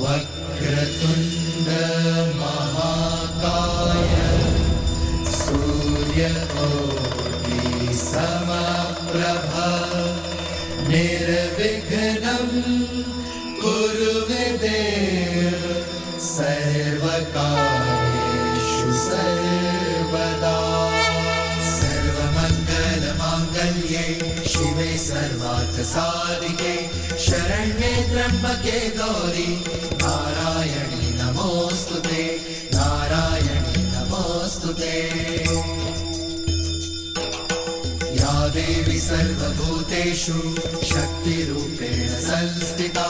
वक्रतुंड महाकाय सूर्यकोटि समप्रभ निर्विघ्नं कुरु मे देव सर्वकार्येषु सर्वदा। सर्वमङ्गलमाङ्गल्ये शिवे सर्वार्थसाधिके शरण्ये त्र्यम्बके गौरी नारायणी नमोस्तुते नारायणी नमोस्तुते। या देवी सर्वभूतेषु शक्तिरूपेण संस्थिता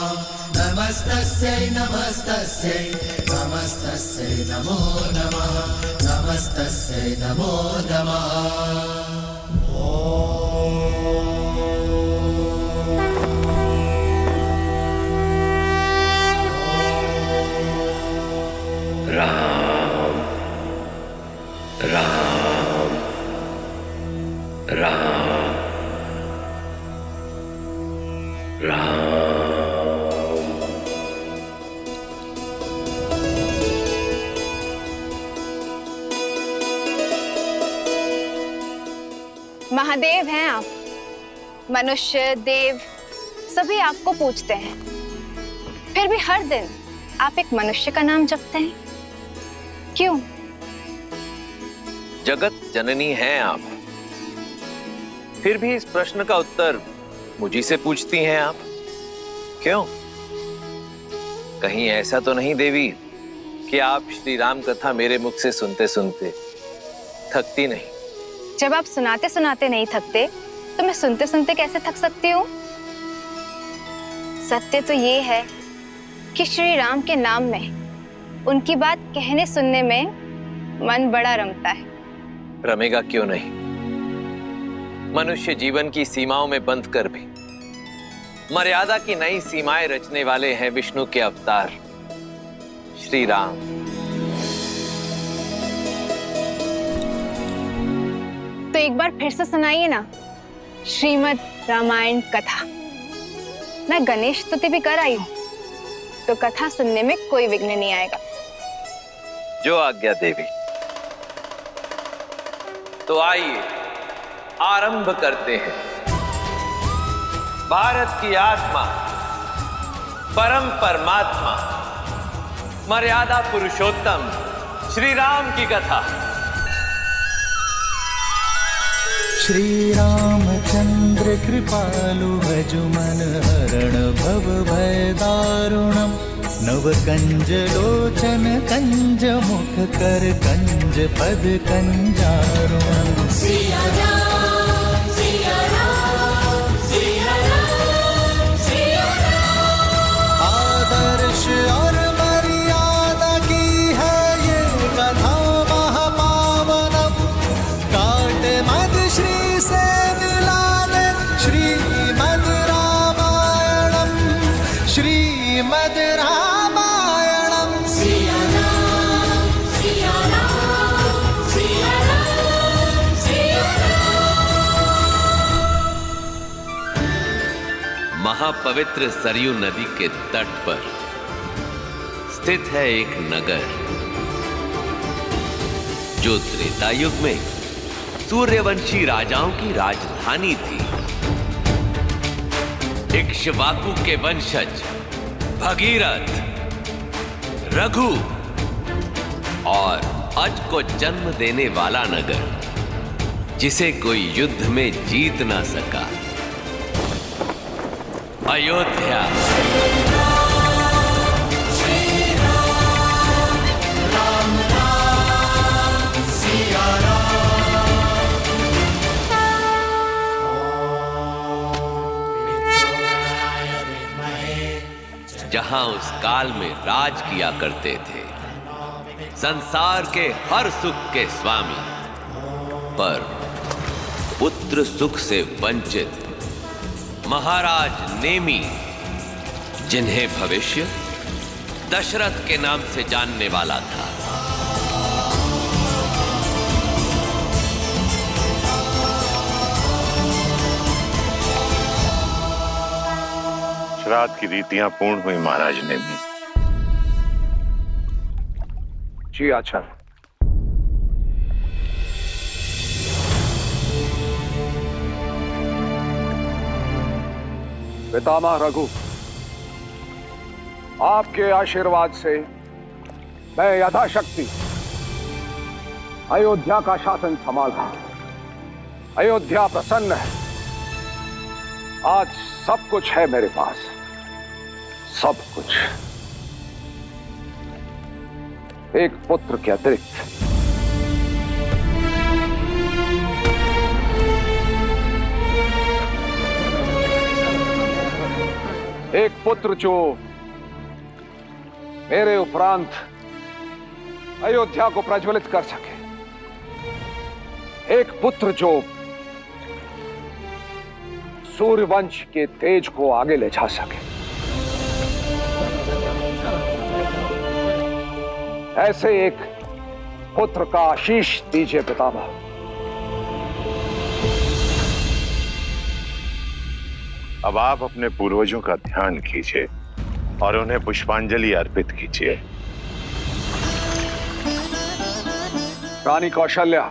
नमस्तस्यै नमस्तस्यै नमस्तस्यै नमो नमः नमस्तस्यै नमो नमः। राम राम राम राम। महादेव हैं आप। मनुष्य देव सभी आपको पूजते हैं, फिर भी हर दिन आप एक मनुष्य का नाम जपते हैं, क्यों? जगत जननी हैं आप, फिर भी इस प्रश्न का उत्तर मुझी से पूछती हैं आप, क्यों? कहीं ऐसा तो नहीं देवी कि आप श्री राम कथा मेरे मुख से सुनते सुनते थकती नहीं? जब आप सुनाते सुनाते नहीं थकते तो मैं सुनते सुनते कैसे थक सकती हूँ? सत्य तो ये है कि श्री राम के नाम में उनकी बात कहने सुनने में मन बड़ा रमता है। रमेगा क्यों नहीं? मनुष्य जीवन की सीमाओं में बंध कर भी मर्यादा की नई सीमाएं रचने वाले हैं विष्णु के अवतार श्री राम। तो एक बार फिर से सुनाइए ना श्रीमद् रामायण कथा। मैं गणेश स्तुति भी कर आई हूं, तो कथा सुनने में कोई विघ्न नहीं आएगा। जो आज्ञा देवी। तो आइए आरंभ करते हैं। भारत की आत्मा परम परमात्मा मर्यादा पुरुषोत्तम श्री राम की कथा। श्री रामचंद्र कृपालु भजु मन हरण भव भय दारुणम नव कंज लोचन कंज मुख कर कंज पद कंजारुणम। सिया राम सिया राम सिया राम सिया राम। आदर्श और मर्यादा की है ये कथा महापावनम। काट मद श्री से मिला दे श्रीमद् रामायणम श्रीमद् रामायणम। सिया राम सिया राम सिया राम सिया राम। महापवित्र सरयू नदी के तट पर स्थित है एक नगर जो त्रेता युग में सूर्यवंशी राजाओं की राजधानी थी। इक्ष्वाकु के वंशज भगीरथ, रघु और अज को जन्म देने वाला नगर जिसे कोई युद्ध में जीत ना सका, अयोध्या। जहां उस काल में राज किया करते थे संसार के हर सुख के स्वामी, पर पुत्र सुख से वंचित महाराज नेमी, जिन्हें भविष्य दशरथ के नाम से जानने वाला था। श्राद्ध की रीतियां पूर्ण हुई महाराज ने भी। जी आचार्य। पितामह रघु, आपके आशीर्वाद से मैं यथाशक्ति अयोध्या का शासन संभाला। अयोध्या प्रसन्न है। आज सब कुछ है मेरे पास, सब कुछ, एक पुत्र के अतिरिक्त। एक पुत्र जो मेरे उपरांत अयोध्या को प्रज्वलित कर सके, एक पुत्र जो सूर्यवंश के तेज को आगे ले जा सके। ऐसे एक पुत्र का आशीष दीजिए पितामह। अब आप अपने पूर्वजों का ध्यान कीजिए और उन्हें पुष्पांजलि अर्पित कीजिए। रानी कौशल्या,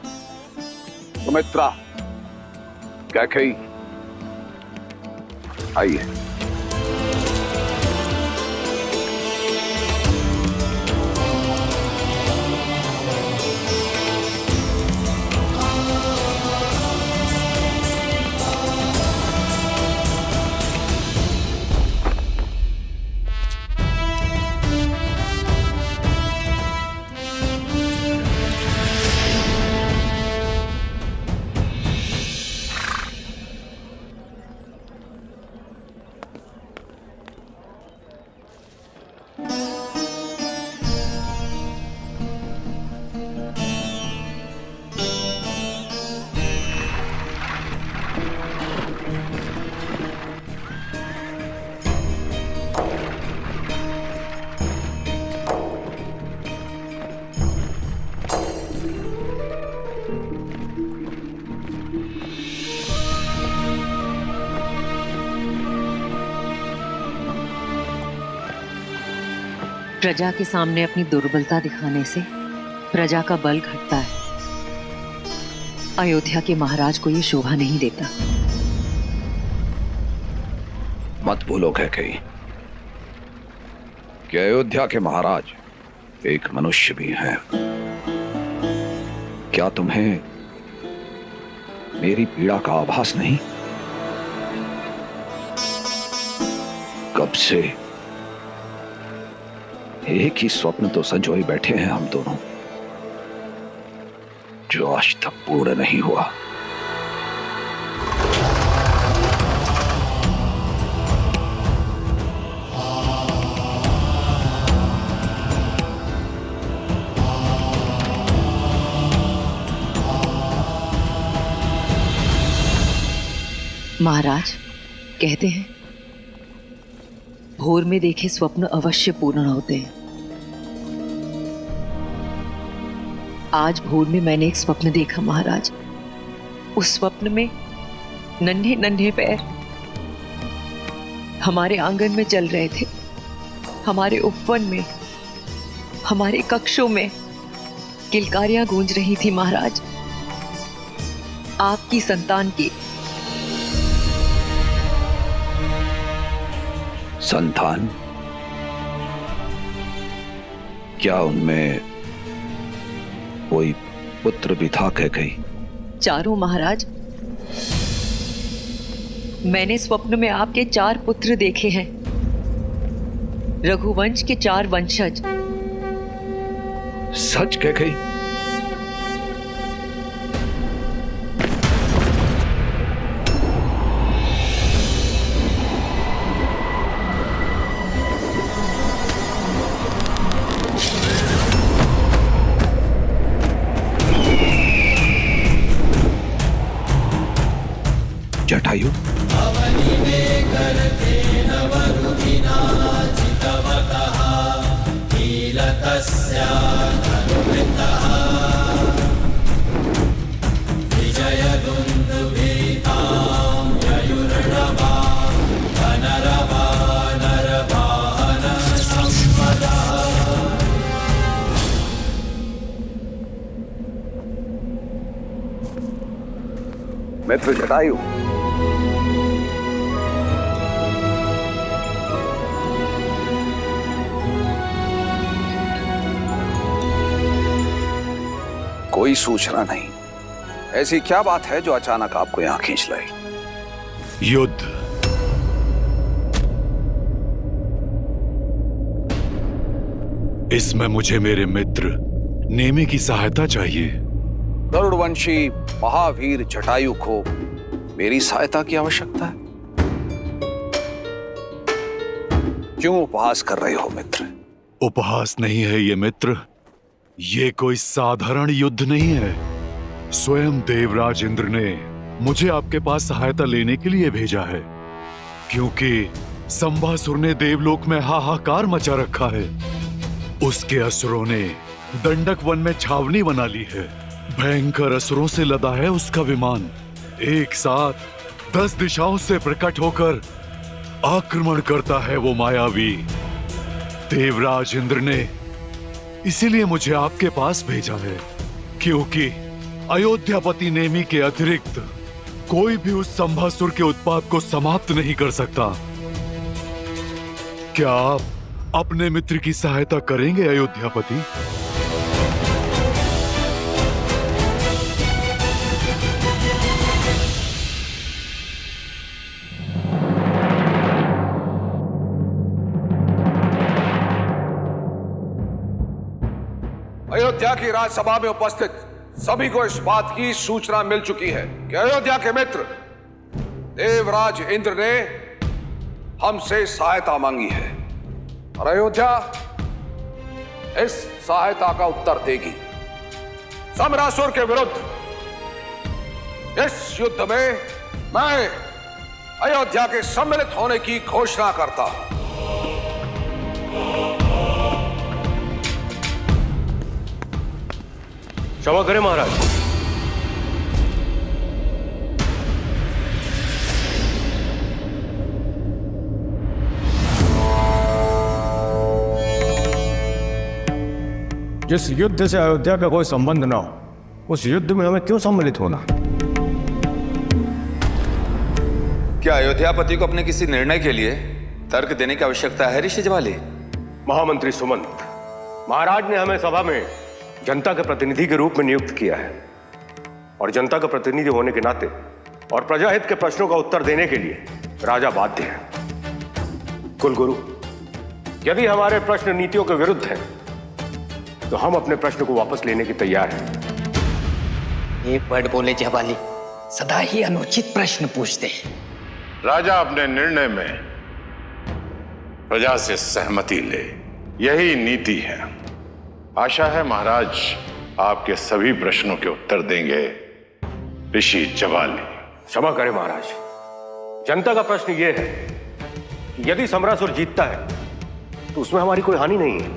सुमित्रा, कैकेयी, आइए। प्रजा के सामने अपनी दुर्बलता दिखाने से प्रजा का बल घटता है। अयोध्या के महाराज को ये शोभा नहीं देता। मत भूलो कैकेयी कि अयोध्या के महाराज एक मनुष्य भी हैं। क्या तुम्हें मेरी पीड़ा का आभास नहीं? कब से एक ही स्वप्न तो संजोए बैठे हैं हम दोनों, जो आज तक पूर्ण नहीं हुआ। महाराज कहते हैं भोर में देखे स्वप्न अवश्य पूर्ण होते हैं। आज भोर में मैंने एक स्वप्न देखा महाराज। उस स्वप्न में नन्हे नन्हे पैर हमारे आंगन में चल रहे थे। हमारे उपवन में, हमारे कक्षों में किलकारियां गूंज रही थी महाराज, आपकी संतान की। संतान? क्या उनमें कोई पुत्र भी था कैकेयी? चारों महाराज। मैंने स्वप्न में आपके 4 पुत्र देखे हैं, रघुवंश के 4 वंशज। सच कैकेयी? जटायु, मित्र जटायु, कोई सूचना नहीं। ऐसी क्या बात है जो अचानक आपको यहां खींच लाई? युद्ध। इसमें मुझे मेरे मित्र नेमी की सहायता चाहिए। गरुड़वंशी महावीर जटायु को मेरी सहायता की आवश्यकता है। क्यों उपहास कर रहे हो मित्र? उपहास नहीं है ये मित्र, ये कोई साधारण युद्ध नहीं है। स्वयं देवराज इंद्र ने मुझे आपके पास सहायता लेने के लिए भेजा है, क्योंकि संभासुर ने देवलोक में हाहाकार मचा रखा है। उसके असुरों ने दंडक वन में छावनी बना ली है। भयंकर असुरों से लदा है उसका विमान। एक साथ 10 दिशाओं से प्रकट होकर आक्रमण करता है वो मायावी। देवराज इंद्र ने इसीलिए मुझे आपके पास भेजा है, क्योंकि अयोध्यापति नेमी के अतिरिक्त कोई भी उस संभासुर के उत्पात को समाप्त नहीं कर सकता। क्या आप अपने मित्र की सहायता करेंगे अयोध्यापति? अयोध्या की राजसभा में उपस्थित सभी को इस बात की सूचना मिल चुकी है कि अयोध्या के मित्र देवराज इंद्र ने हमसे सहायता मांगी है और अयोध्या इस सहायता का उत्तर देगी। समरासुर के विरुद्ध इस युद्ध में मैं अयोध्या के सम्मिलित होने की घोषणा करता हूं। क्षमा करें महाराज। जिस युद्ध से अयोध्या का कोई संबंध ना हो, उस युद्ध में हमें क्यों सम्मिलित होना? क्या अयोध्यापति को अपने किसी निर्णय के लिए तर्क देने की आवश्यकता है ऋषि ज्वाली? महामंत्री सुमंत, महाराज ने हमें सभा में जनता के प्रतिनिधि के रूप में नियुक्त किया है और जनता का प्रतिनिधि होने के नाते और प्रजाहित के प्रश्नों का उत्तर देने के लिए राजा बाध्य है। कुलगुरु, यदि हमारे प्रश्न नीतियों के विरुद्ध हैं, तो हम अपने प्रश्न को वापस लेने की तैयार हैं। एक वर्ड बोले जवाली, सदा ही अनुचित प्रश्न पूछते हैं। राजा अपने निर्णय में प्रजा से सहमति ले, यही नीति है। आशा है महाराज आपके सभी प्रश्नों के उत्तर देंगे ऋषि ज्वाली। क्षमा करें महाराज, जनता का प्रश्न यह है कि यदि समरासुर जीतता है तो उसमें हमारी कोई हानि नहीं है,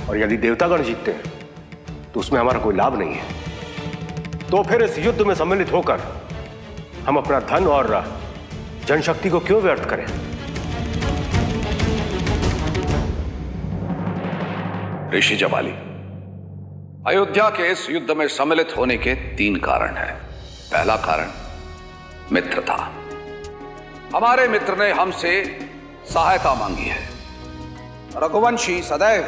और यदि देवतागण जीतते हैं तो उसमें हमारा कोई लाभ नहीं है। तो फिर इस युद्ध में सम्मिलित होकर हम अपना धन और जनशक्ति को क्यों व्यर्थ करें? ऋषि ज्वाली, अयोध्या के इस युद्ध में सम्मिलित होने के 3 कारण हैं। पहला कारण मित्रता। हमारे मित्र ने हमसे सहायता मांगी है। रघुवंशी सदैव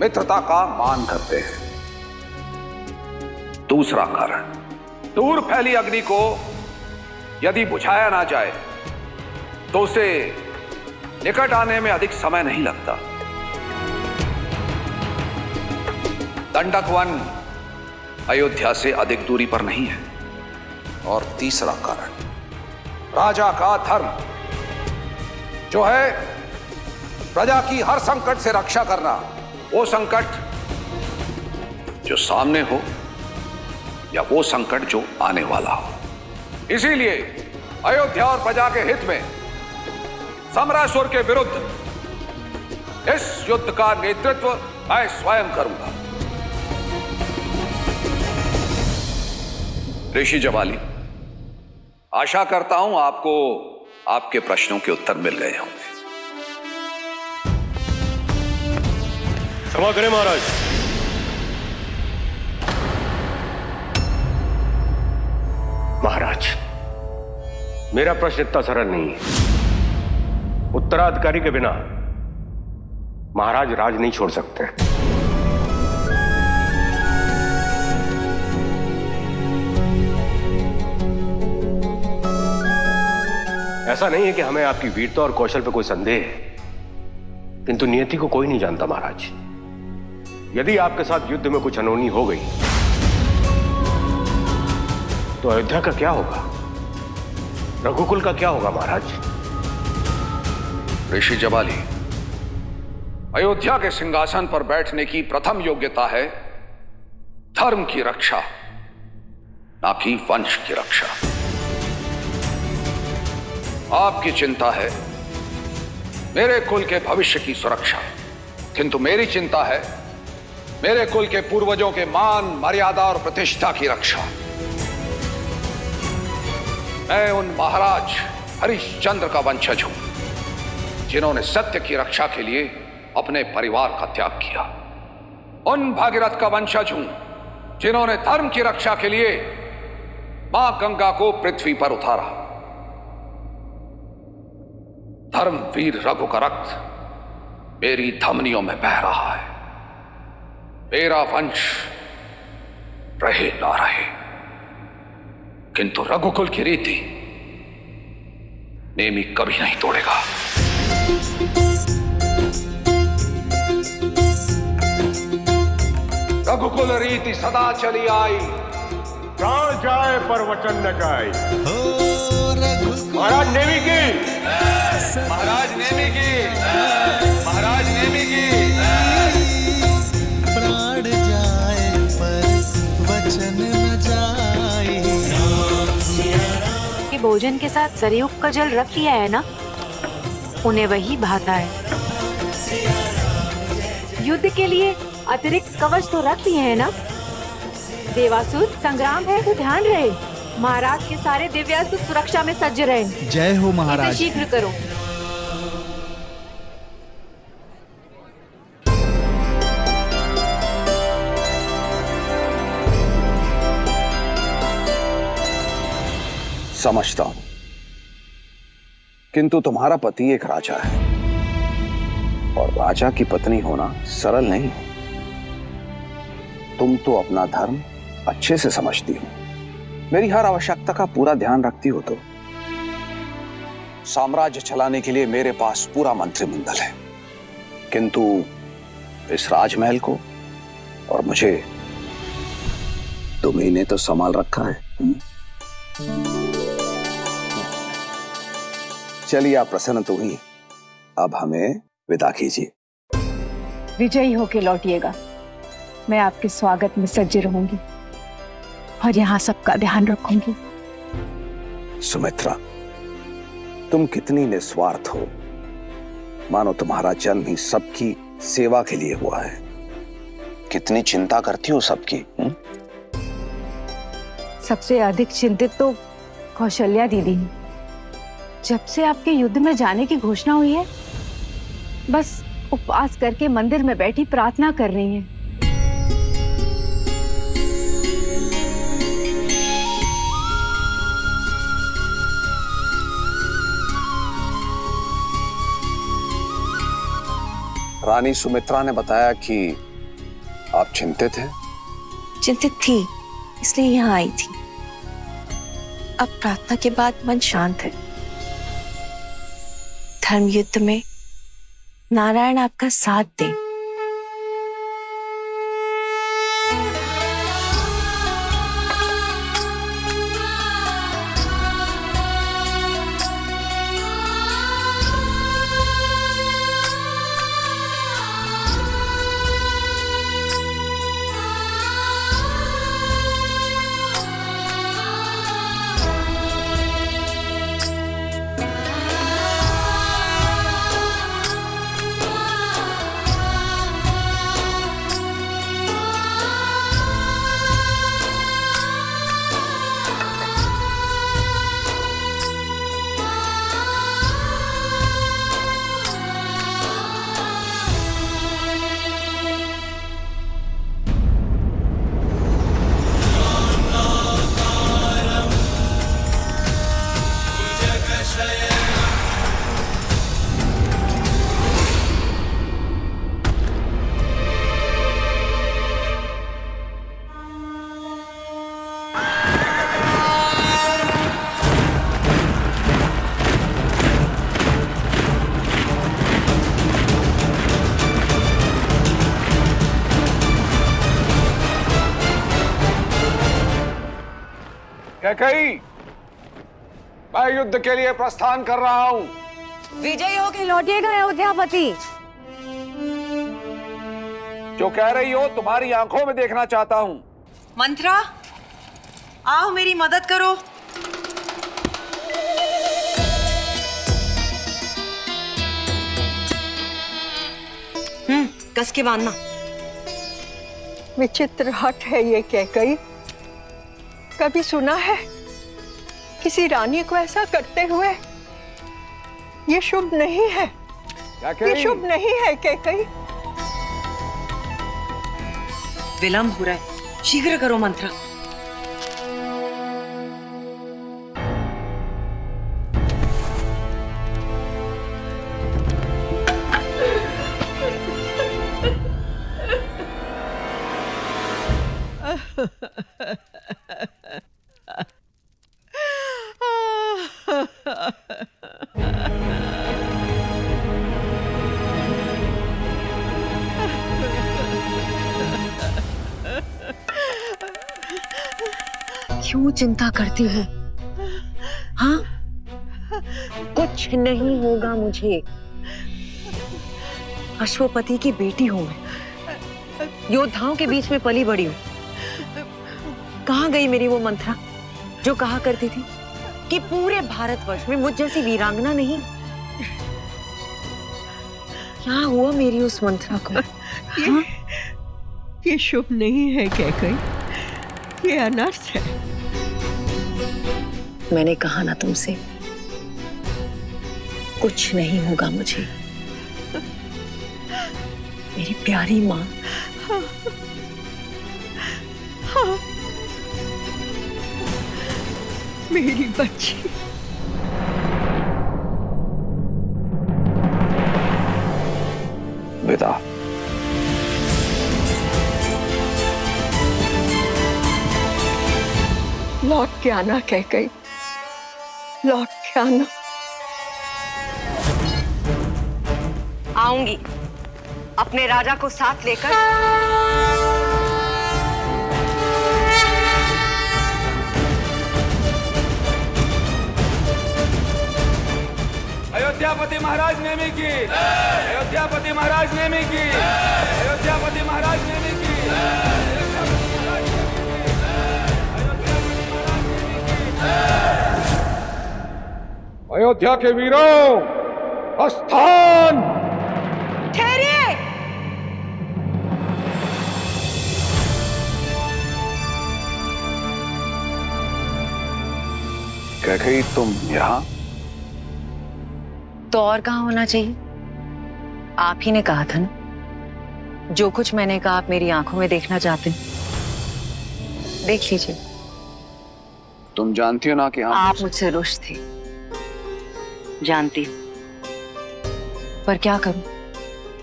मित्रता का मान करते हैं। दूसरा कारण, दूर फैली अग्नि को यदि बुझाया ना जाए तो उसे निकट आने में अधिक समय नहीं लगता। दंडक वन अयोध्या से अधिक दूरी पर नहीं है। और तीसरा कारण, राजा का धर्म, जो है प्रजा की हर संकट से रक्षा करना। वो संकट जो सामने हो या वो संकट जो आने वाला हो। इसीलिए अयोध्या और प्रजा के हित में समरासुर के विरुद्ध इस युद्ध का नेतृत्व मैं स्वयं करूंगा। ऋषि ज्वाली, आशा करता हूं आपको आपके प्रश्नों के उत्तर मिल गए होंगे। क्षमा करें महाराज। महाराज, मेरा प्रश्न इतना सरल नहीं है। उत्तराधिकारी के बिना महाराज राज नहीं छोड़ सकते। ऐसा नहीं है कि हमें आपकी वीरता और कौशल पर कोई संदेह है, किंतु नियति को कोई नहीं जानता महाराज। यदि आपके साथ युद्ध में कुछ अनहोनी हो गई तो अयोध्या का क्या होगा, रघुकुल का क्या होगा महाराज? ऋषि जबाली, अयोध्या के सिंहासन पर बैठने की प्रथम योग्यता है धर्म की रक्षा, ना कि वंश की रक्षा। आपकी चिंता है मेरे कुल के भविष्य की सुरक्षा, किंतु मेरी चिंता है मेरे कुल के पूर्वजों के मान, मर्यादा और प्रतिष्ठा की रक्षा। मैं उन महाराज हरिश्चंद्र का वंशज हूं जिन्होंने सत्य की रक्षा के लिए अपने परिवार का त्याग किया। उन भागीरथ का वंशज हूं जिन्होंने धर्म की रक्षा के लिए मां गंगा को पृथ्वी पर उतारा। धर्मवीर रघु का रक्त मेरी धमनियों में बह रहा है। मेरा वंश रहे ना रहे, किंतु रघुकुल की रीति नेमी कभी नहीं तोड़ेगा। रघुकुल रीति सदा चली आई, प्राण जाए पर वचन न जाए। महाराज नेमी की, महाराज नेमी की, महाराज नेमी की। प्राण जाए पर वचन न जाए। कि भोजन के साथ सरयुग का जल रख लिया है ना, उन्हें वही भाता है। युद्ध के लिए अतिरिक्त कवच तो रख लिए हैं ना। देवासुर संग्राम है तो ध्यान रहे, महाराज के सारे दिव्यास्त्र सुरक्षा में सज्ज रहे। जय हो इसे महाराज। शीघ्र करो। समझता हूं, किंतु तुम्हारा पति एक राजा है और राजा की पत्नी होना सरल नहीं है। तुम तो अपना धर्म अच्छे से समझती हो, मेरी हर आवश्यकता का पूरा ध्यान रखती हो। तो साम्राज्य चलाने के लिए मेरे पास पूरा मंत्रिमंडल है, किंतु इस राजमहल को और मुझे तुम्ही ने तो संभाल रखा है। चलिए, आप प्रसन्न तो हुई, अब हमें विदा कीजिए। विजयी होके लौटिएगा। मैं आपके स्वागत में सज्ज रहूंगी और यहाँ सबका ध्यान रखूंगी। सुमित्रा, तुम कितनी निस्वार्थ हो, मानो तुम्हारा जन्म ही सबकी सेवा के लिए हुआ है। कितनी चिंता करती हो सबकी। सबसे अधिक चिंतित तो कौशल्या दीदी है। जब से आपके युद्ध में जाने की घोषणा हुई है, बस उपवास करके मंदिर में बैठी प्रार्थना कर रही हैं। रानी सुमित्रा ने बताया कि आप चिंतित हैं। चिंतित थी, इसलिए यहाँ आई थी। अब प्रार्थना के बाद मन शांत है। धर्म युद्ध में नारायण आपका साथ दे। कैकई, मैं युद्ध के लिए प्रस्थान कर रहा हूं। विजयी होकर लौटिएगा अयोध्यापति। जो कह रही हो तुम्हारी आंखों में देखना चाहता हूं। मंत्रा, आओ मेरी मदद करो। कस के बांधना। विचित्र हट है ये कैकई। कभी सुना है किसी रानी को ऐसा करते हुए? ये शुभ नहीं है, ये शुभ नहीं है कैकई। विलंब हो रहा है, शीघ्र करो मंत्रा। क्यों चिंता करती हो? हाँ, कुछ नहीं होगा मुझे। अश्वपति की बेटी हूं मैं, योद्धाओं के बीच में पली बड़ी हूं। कहाँ गई मेरी वो मंत्रा जो कहा करती थी कि पूरे भारतवर्ष में मुझ जैसी वीरांगना नहीं? क्या हुआ मेरी उस मंत्रा को? ये शुभ नहीं है कैकई, ये अनर्थ है। मैंने कहा ना तुमसे, कुछ नहीं होगा मुझे। मेरी प्यारी माँ। हाँ, मेरी बच्ची। विदा। लौट के आना कैकई, लौट के आना। आऊंगी अपने राजा को साथ लेकर। अयोध्यापति महाराज नेमी की, अयोध्यापति महाराज नेमी की, अयोध्यापति महाराज नेमी की, अयोध्या के वीरों, प्रस्थान। ठहरिए। कैकई, तुम यहाँ? तो और कहाँ होना चाहिए? आप ही ने कहा था ना, जो कुछ मैंने कहा आप मेरी आंखों में देखना चाहते हैं। देख लीजिए। तुम जानती हो ना कि आप मुझसे रुष्ट थे, जानती हूँ, पर क्या करूं,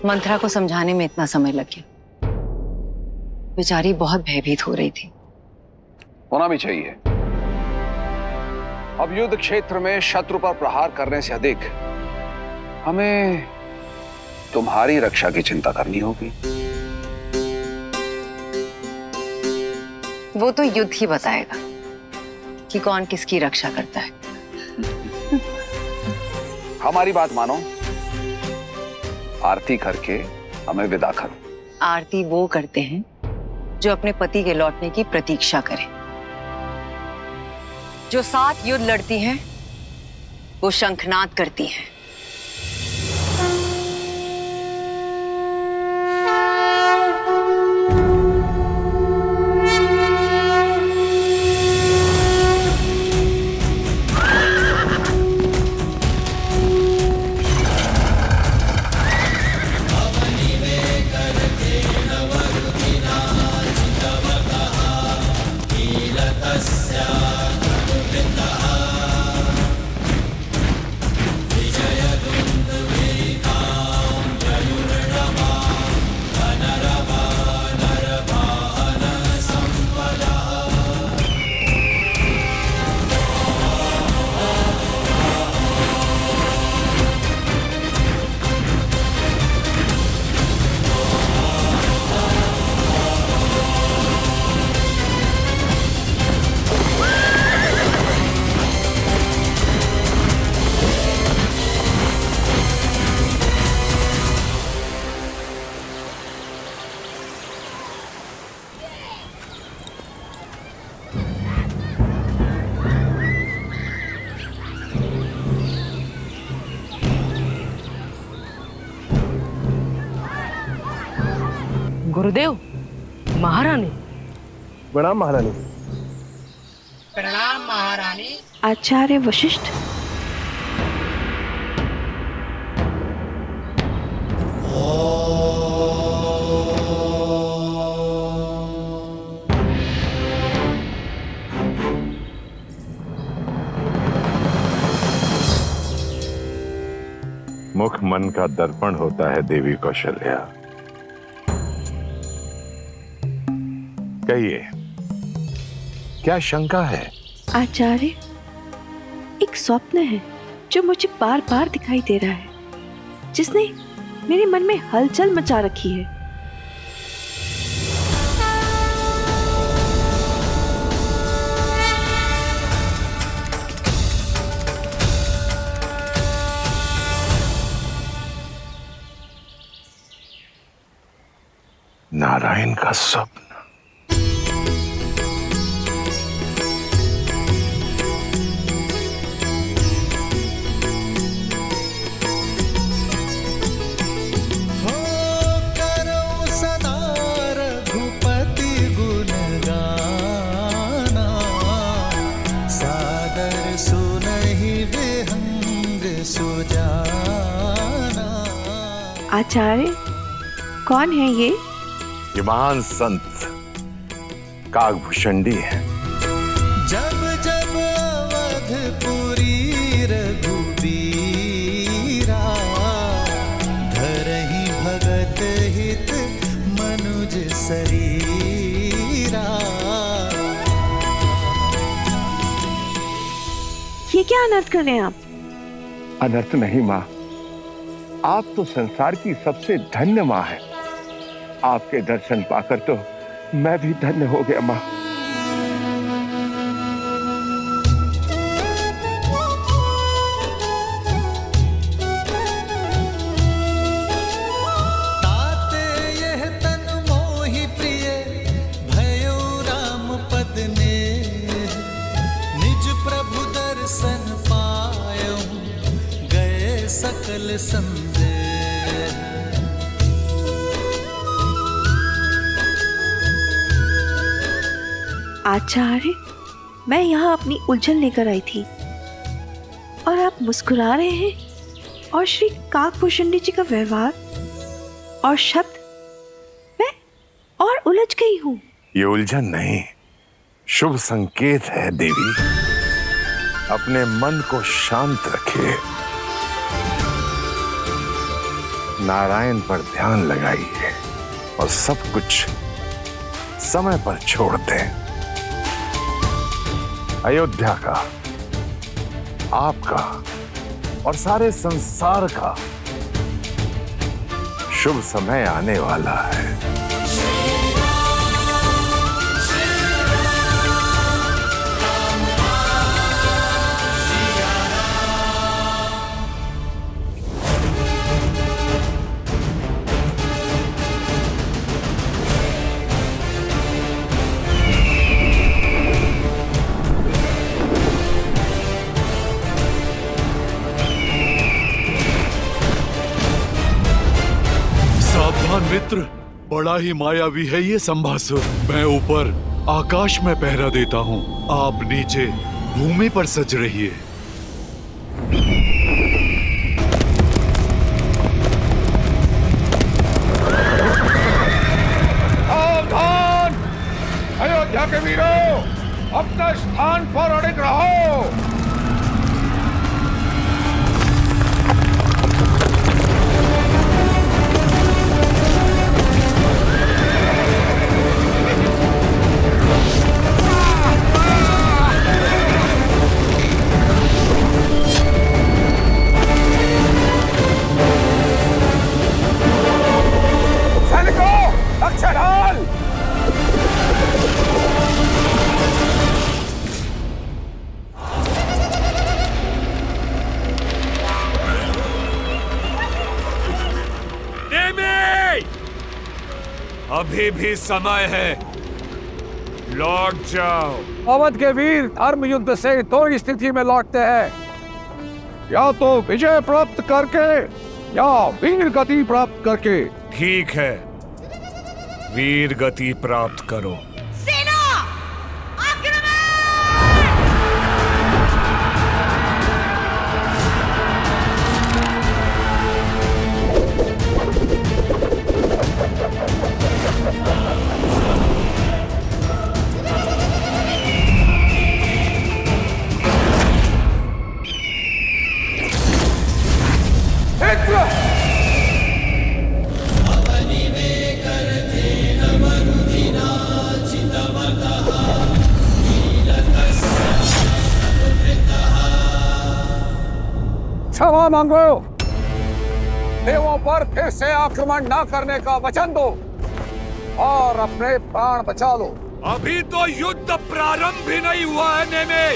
मंत्रा को समझाने में इतना समय लग गया। बेचारी बहुत भयभीत हो रही थी। होना भी चाहिए। अब युद्ध क्षेत्र में शत्रु पर प्रहार करने से अधिक हमें तुम्हारी रक्षा की चिंता करनी होगी। वो तो युद्ध ही बताएगा कि कौन किसकी रक्षा करता है। हमारी बात मानो, आरती करके हमें विदा करो। आरती वो करते हैं जो अपने पति के लौटने की प्रतीक्षा करें। जो साथ युद्ध लड़ती हैं, वो शंखनाद करती हैं। गुरुदेव, महारानी। प्रणाम महारानी। प्रणाम महारानी। आचार्य वशिष्ठ। मुख मन का दर्पण होता है देवी कौशल्या। कहिए, क्या शंका है? आचार्य, एक स्वप्न है जो मुझे बार बार दिखाई दे रहा है, जिसने मेरे मन में हलचल मचा रखी है। नारायण का स्वप्न। हो करो सदा रघुपति गुण गाना, सादर सुनहि विहंग सुजाना। आचार्य, कौन है ये? ये महान संत काकभूषणी है। जब जब अवधपुरी रघुबीरा, धरहि भगत हित मनुज शरीरा। ये क्या अनर्थ कर रहे हैं आप? अनर्थ नहीं माँ, आप तो संसार की सबसे धन्य माँ है। आपके दर्शन पाकर तो मैं भी धन्य हो गया माँ। ताते यह तन मोहि प्रिय, भयो राम पद ने। निज प्रभु दर्शन पायो, गए सकल संदेह। आचार्य, मैं यहाँ अपनी उलझन लेकर आई थी और आप मुस्कुरा रहे हैं, और श्री काकभूषणी जी का व्यवहार और शब्द, मैं और उलझ गई हूँ। ये उलझन नहीं, शुभ संकेत है देवी। अपने मन को शांत रखिए, नारायण पर ध्यान लगाइए और सब कुछ समय पर छोड़ दें। अयोध्या का, आपका और सारे संसार का शुभ समय आने वाला है। मित्र, बड़ा ही मायावी है ये संभासुर। मैं ऊपर आकाश में पहरा देता हूँ, आप नीचे भूमि पर सज रहिए। सावधान! अयोध्या के वीरों, अपने स्थान पर अड़िग रहो। अभी भी समय है, लौट जाओ। अवध के वीर धर्म युद्ध से दो स्थिति में लौटते हैं, या तो विजय प्राप्त करके या वीर गति प्राप्त करके। ठीक है, वीर गति प्राप्त करो। सेना आक्रमण! क्षमा मांगो, देवों पर फिर से आक्रमण न करने का वचन दो और अपने प्राण बचा लो। अभी तो युद्ध प्रारंभ भी नहीं हुआ है नेमे।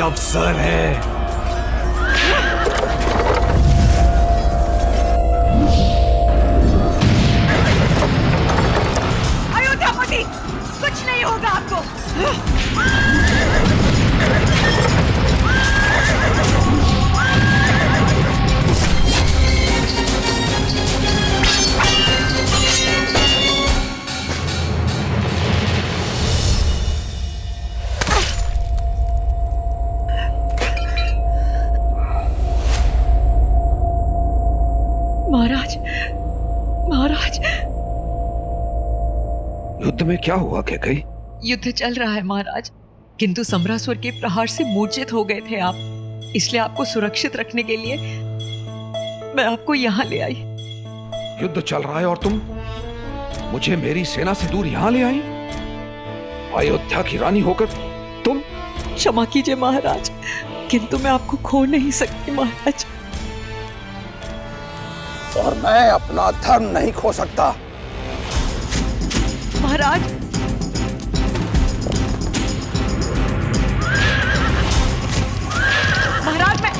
अवसर है। अयोध्यापति, कुछ नहीं होगा आपको। महाराज, महाराज, युद्ध में क्या हुआ कैकई? युद्ध चल रहा है महाराज, किंतु सम्रासुर के प्रहार से मूर्छित हो गए थे आप। इसलिए आपको सुरक्षित रखने के लिए मैं आपको यहाँ ले आई। युद्ध चल रहा है और तुम मुझे मेरी सेना से दूर यहाँ ले आई? अयोध्या की रानी होकर तुम? क्षमा कीजिए महाराज, किंतु मैं आपको खो नहीं सकती महाराज। और मैं अपना धर्म नहीं खो सकता। महाराज, महाराज मैं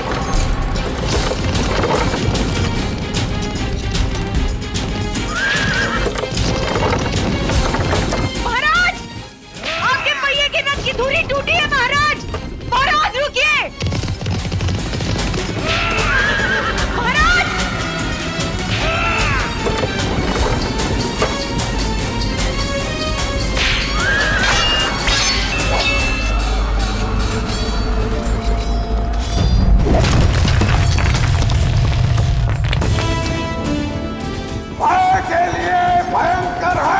महाराज, आपके पहिए के नट की धुरी टूटी है महाराज। महाराज रुकिए। महाराज, के लिए भयंकर है।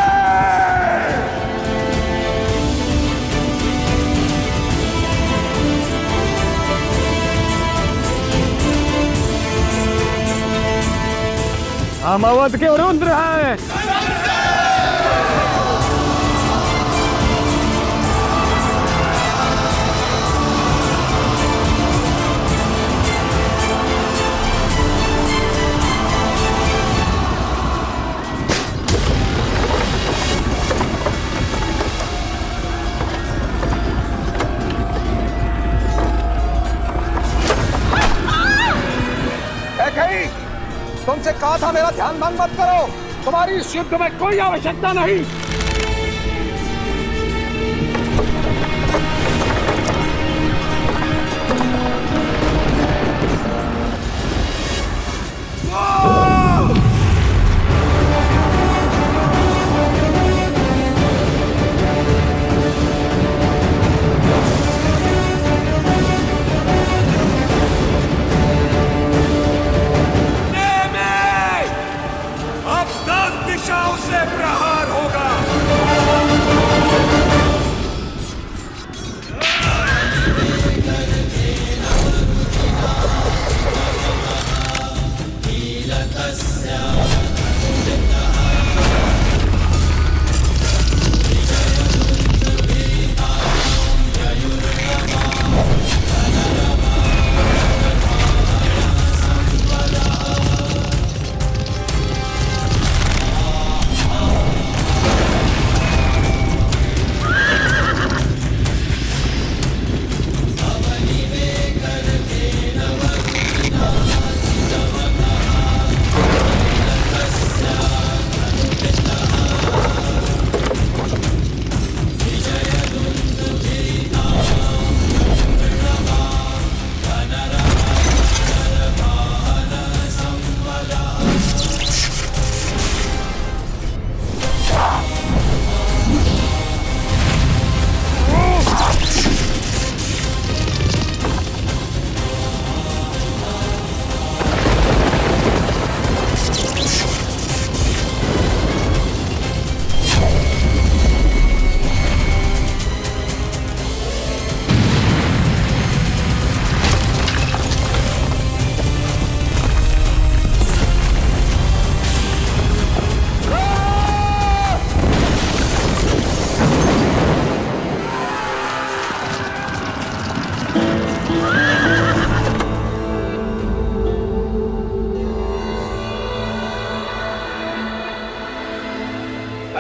हम अवध के रुद्र हैं। तुमसे कहा अन्यथा मेरा ध्यान भंग मत करो। तुम्हारी इस युद्ध में कोई आवश्यकता नहीं।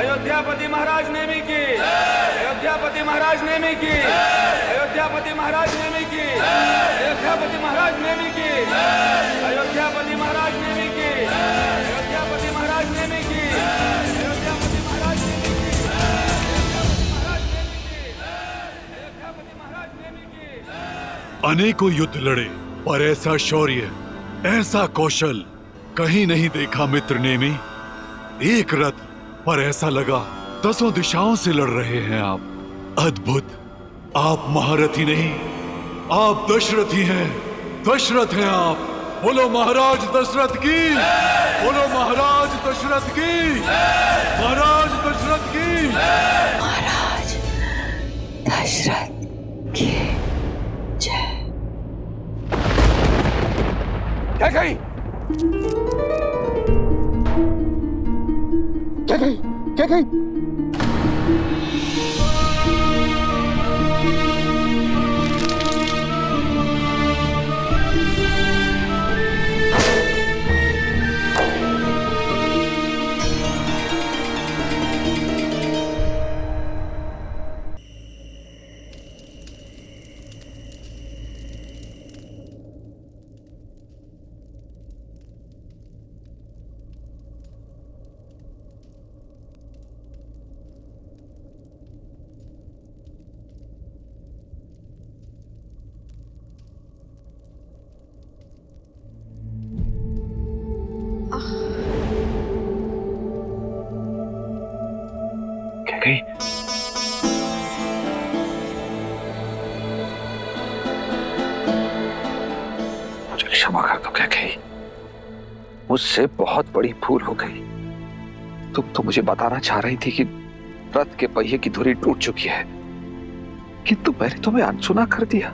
अयोध्यापति महाराज नेमी की, अयोध्यापति महाराज नेमी की, अयोध्यापति महाराज नेमी की, अयोध्यापति महाराज नेमी की, अयोध्यापति महाराज नेमी की, अयोध्यापति महाराज नेमी की, अयोध्यापति महाराज नेमी की, अयोध्यापति महाराज नेमी की। अनेकों युद्ध लड़े, पर ऐसा शौर्य, ऐसा कौशल कहीं नहीं देखा मित्र नेमी। एक रथ पर ऐसा लगा 10 दिशाओं से लड़ रहे हैं आप। अद्भुत। आप महारथी नहीं, आप दशरथी हैं। दशरथ हैं आप। बोलो महाराज दशरथ की, बोलो महाराज दशरथ की, महाराज दशरथ की, महाराज दशरथ की जय। क्या कही? क्या कही? क्या कही? गई। मुझे क्षमा कर दो क्या कही, मुझसे बहुत बड़ी भूल हो गई। तुम तो मुझे बताना चाह रही थी कि रथ के पहिए की धुरी टूट चुकी है, किंतु मैंने तुम्हें अनसुना कर दिया।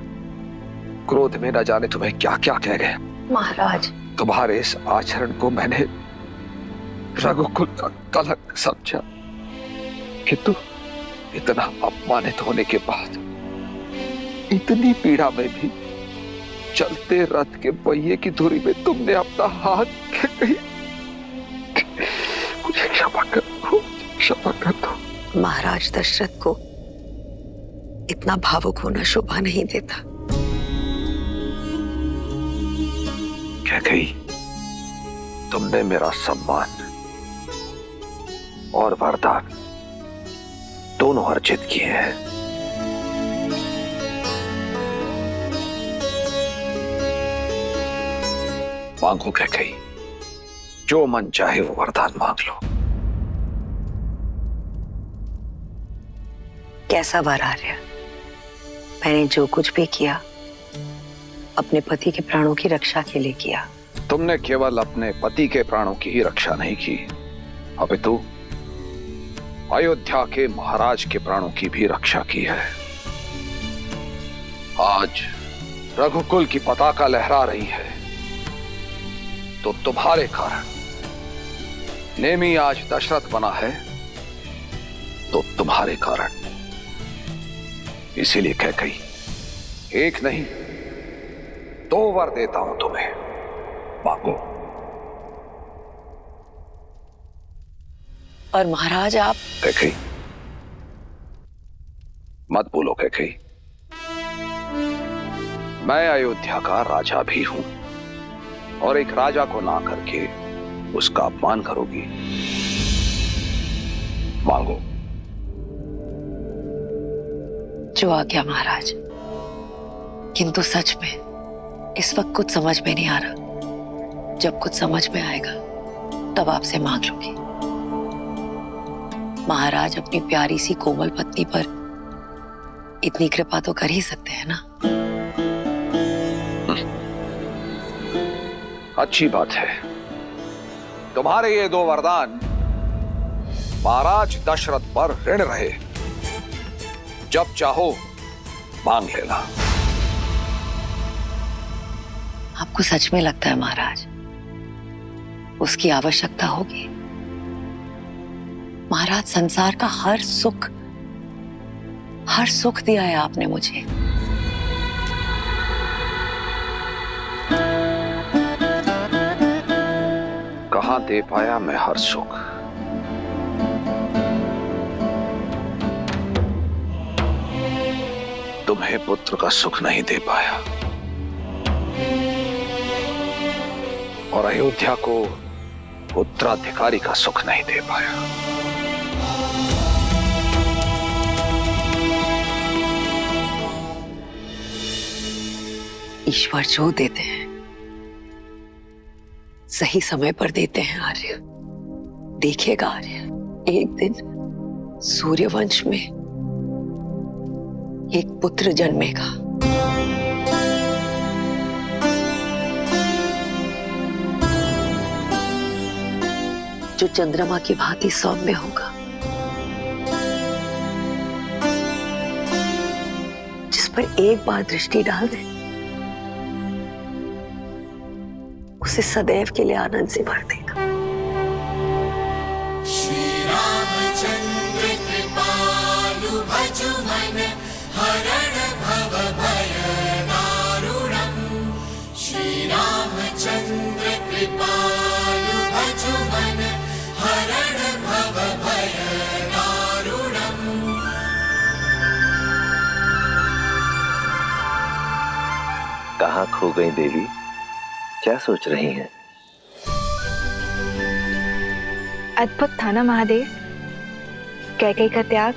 क्रोध में न जाने तुम्हें क्या क्या कह गया। महाराज, तुम्हारे इस आचरण को मैंने रघुकुल का कलंक समझा, किंतु इतना अपमानित होने के बाद, इतनी पीड़ा में भी चलते रथ के पहिए की धुरी में तुमने अपना हाथ कहीं। मुझे क्षमा कर दो, क्षमा कर दो। महाराज दशरथ को इतना भावुक होना शोभा नहीं देता। क्या कही? तुमने मेरा सम्मान और वरदान दोनों अर्जित किए हैं। मांगो कैकेयी, जो मन चाहे वो वरदान मांग लो। कैसा वर आर्य? मैंने जो कुछ भी किया अपने पति के प्राणों की रक्षा के लिए किया। तुमने केवल अपने पति के प्राणों की ही रक्षा नहीं की, अपितु अयोध्या के महाराज के प्राणों की भी रक्षा की है। आज रघुकुल की पताका लहरा रही है तो तुम्हारे कारण। नेमी आज दशरथ बना है तो तुम्हारे कारण। इसीलिए कैकेयी, एक नहीं 2 वर देता हूं तुम्हें, मांगो। और महाराज आप? कैकेयी, मत बोलो कैकेयी। मैं अयोध्या का राजा भी हूं और एक राजा को ना करके उसका अपमान करोगी। मांगो। जो आ गया महाराज, किंतु सच में इस वक्त कुछ समझ में नहीं आ रहा। जब कुछ समझ में आएगा तब आपसे मांग लूंगी। महाराज अपनी प्यारी सी कोमल पत्नी पर इतनी कृपा तो कर ही सकते हैं ना। अच्छी बात है। तुम्हारे ये 2 वरदान महाराज दशरथ पर ऋण रहे। जब चाहो मांग लेना। आपको सच में लगता है महाराज उसकी आवश्यकता होगी? महाराज, संसार का हर सुख दिया है आपने मुझे। कहां दे पाया मैं हर सुख? तुम्हें पुत्र का सुख नहीं दे पाया और अयोध्या को उत्तराधिकारी का सुख नहीं दे पाया। ईश्वर जो देते हैं सही समय पर देते हैं आर्य। देखिएगा आर्य, एक दिन सूर्यवंश में एक पुत्र जन्मेगा। जो चंद्रमा की भांति सौम्य होगा, जिस पर एक बार दृष्टि डाल दे उसे सदैव के लिए आनंद से भर देगा। श्री रामचंद्र कृपालु भजु मन हरण भव भय दारुणम्। श्री रामचंद्र कृपालु भजु मन हरण भव भय दारुणम्। कहाँ खो गई देवी? क्या सोच रही हैं? अद्भुत था ना महादेव, कैकेयी का त्याग।